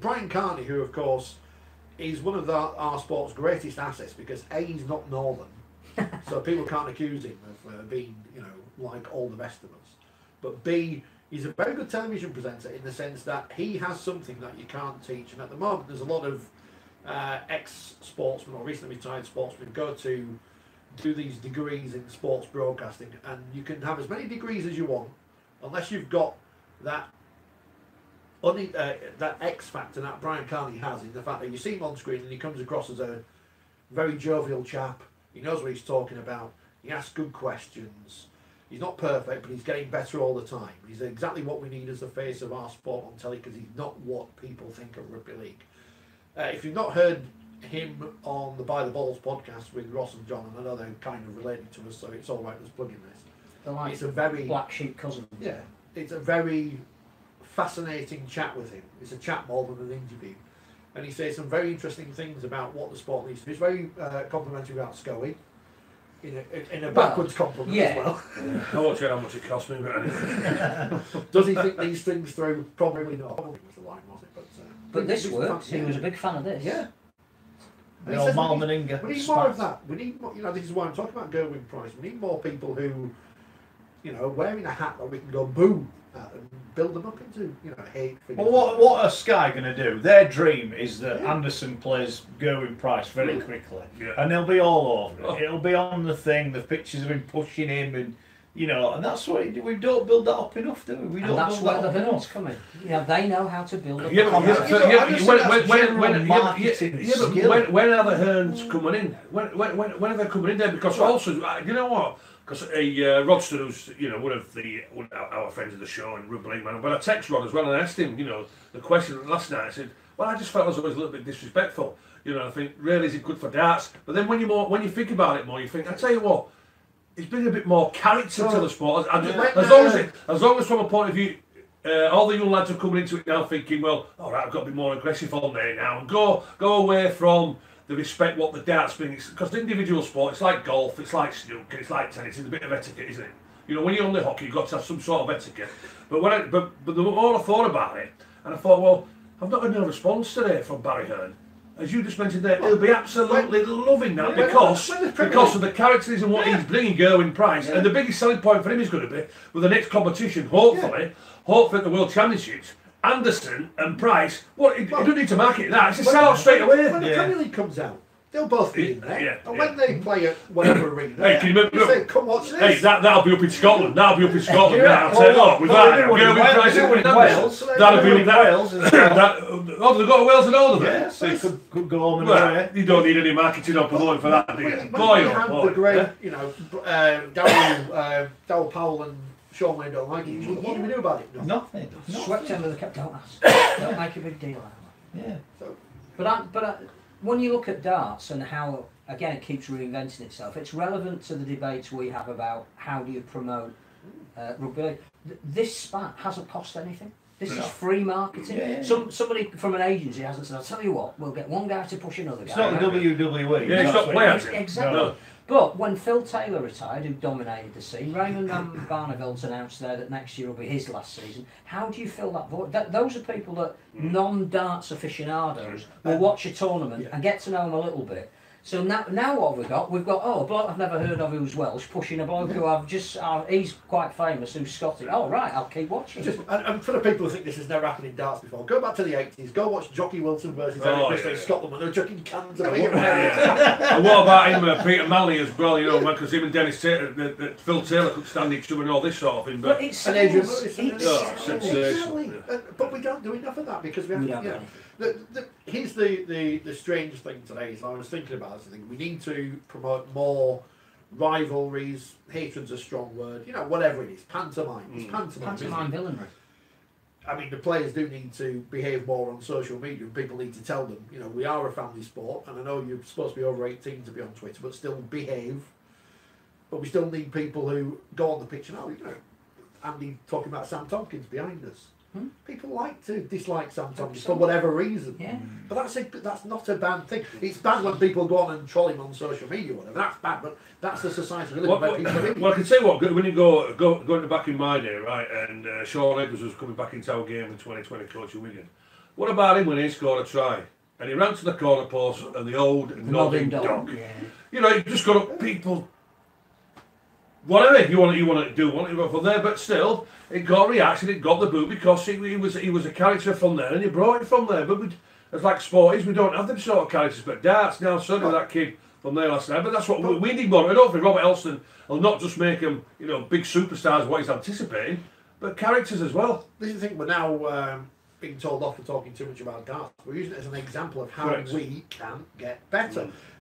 Brian Carney, who of course is one of our sport's greatest assets, because A, he's not northern, so people can't accuse him of being, you know, like all the rest of us. But B, he's a very good television presenter in the sense that he has something that you can't teach. And at the moment, there's a lot of ex-sportsmen or recently retired sportsmen go to do these degrees in sports broadcasting, and you can have as many degrees as you want, unless you've got that that X factor that Brian Carney has, in the fact that you see him on screen and he comes across as a very jovial chap. He knows what he's talking about. He asks good questions. He's not perfect, but he's getting better all the time. He's exactly what we need as the face of our sport on telly, because he's not what people think of rugby league. If you've not heard him on the By the Balls podcast with Ross and John, and I know they're kind of related to us, so it's all right, let's plug in this. Like it's a very black sheep cousin. Yeah, it's a very fascinating chat with him. It's a chat more than an interview, and he says some very interesting things about what the sport needs to do. He's very complimentary about Scully, in a backwards compliment as well. I won't say how much it cost me, but does he think these things through? Probably not. Probably was the line, was it? But this works. He was a big fan of this. Yeah. The old Malmeninga. We need more of that. We need more, you know, this is why I'm talking about Gerwyn Price. We need more people who, you know, wearing a hat that we can go boom at and build them up into, you know, hate. Well, what are Sky going to do? Their dream is that Anderson plays Gerwyn Price very quickly, and they'll be all over it. It'll be on the thing. The pictures of him pushing him, and you know, and that's what we don't build that up enough, do we? We don't. And that's where the hurdles come in. You know, they know how to build up. When are the Hearns coming in? When are they coming in there? Because also, you know what? Because Rodster, who's, you know, one of our friends of the show and Rugby League man, but I text Rod as well and I asked him, you know, the question last night. I said, well, I just felt as though it was a little bit disrespectful. You know, I think, really, is it good for darts? But then when you think about it more, you think, I tell you what, it's bringing a bit more character to the sport. As long as from a point of view, all the young lads are coming into it now thinking, well, all right, I've got to be more aggressive on there now, and go away from the respect what the darts bring. Because the individual sport, it's like golf, it's like snooker, it's like tennis. It's a bit of etiquette, isn't it? You know, when you're on the hockey, you've got to have some sort of etiquette. But the more I thought about it, and I thought, well, I've not had no response today from Barry Hearn. As you just mentioned there, he'll be absolutely loving that because of the characters and what he's bringing, Gerwyn Price. And the biggest selling point for him is going to be, with the next competition, hopefully at the World Championships, Anderson and Price, you don't need to market that, it's a sell-out straight away. When the Premier League comes out, they'll both be in there. And when they play at whatever arena, hey, can you remember, say, come watch this. Hey, that'll be up in Scotland. That'll be up in Scotland. I'll tell you what, with that, Gerwyn Price in Wales. That'll be in Wales. Oh, they've got Wales and all of it. Yeah, so you could go home and away. You don't need any marketing or promoting for that, do you? Boy, you have the great, you know, Darryl Powell and Sean Wayne don't like it. What do we do about it? Nothing. Swept under the cap. Don't ask. Don't make a big deal out of it. Yeah. But when you look at darts and how, again, it keeps reinventing itself, it's relevant to the debates we have about how do you promote rugby league. This spat hasn't cost anything. This is free marketing. Yeah. Somebody from an agency hasn't said, I'll tell you what, we'll get one guy to push another guy. It's not the WWE. Yeah, it's not players. Exactly. No. But when Phil Taylor retired, who dominated the scene, Raymond Barneveld announced there that next year will be his last season. How do you fill that void? Those are people that non-darts aficionados will watch a tournament and get to know them a little bit. So now what have we got? We've got, a bloke I've never heard of who's Welsh pushing a bloke who I've just, he's quite famous, who's Scottish. Oh, right, I'll keep watching. And for the people who think this has never happened in darts before, go back to the 80s, go watch Jockey Wilson versus Eric Bristow in Scotland when they were chucking cans of beer. And what about him, Peter Malley as well, you know, because him and Dennis Taylor, Phil Taylor could stand each other and all this sort of thing. But it's Adrian Lewis. Exactly. But we don't do enough of that because we have here's the strange thing today. So I was thinking about this. I think we need to promote more rivalries. Hatred's a strong word. You know, whatever it is, pantomime. It's pantomime villainry. I mean, the players do need to behave more on social media, and people need to tell them, you know, we are a family sport, and I know you're supposed to be over 18 to be on Twitter, but still behave. But we still need people who go on the pitch and, you know, Andy talking about Sam Tompkins behind us. People like to dislike Sam Tompkins for whatever reason. Yeah. But that's not a bad thing. It's bad when people go on and troll him on social media or whatever. That's bad, but that's the society we live in. Well, I can say what, when you go back in my day, right, and Sean Edwards was coming back into our game in 2020, coaching Wigan, What about him when he scored a try? And he ran to the corner post and the old nodding dog. Yeah. You know, you just got up people. Whatever you want to do, want to go from there, but still, it got a reaction, it got the boo because he was a character from there, and he brought it from there. But it's like sport is, we don't have them sort of characters. But darts now, certainly that kid from there last night. But that's what we need more. I don't think Robert Elston will not just make him, you know, big superstars what he's anticipating, but characters as well. This is the thing. We're now being told off for talking too much about darts. We're using it as an example of how we can get better.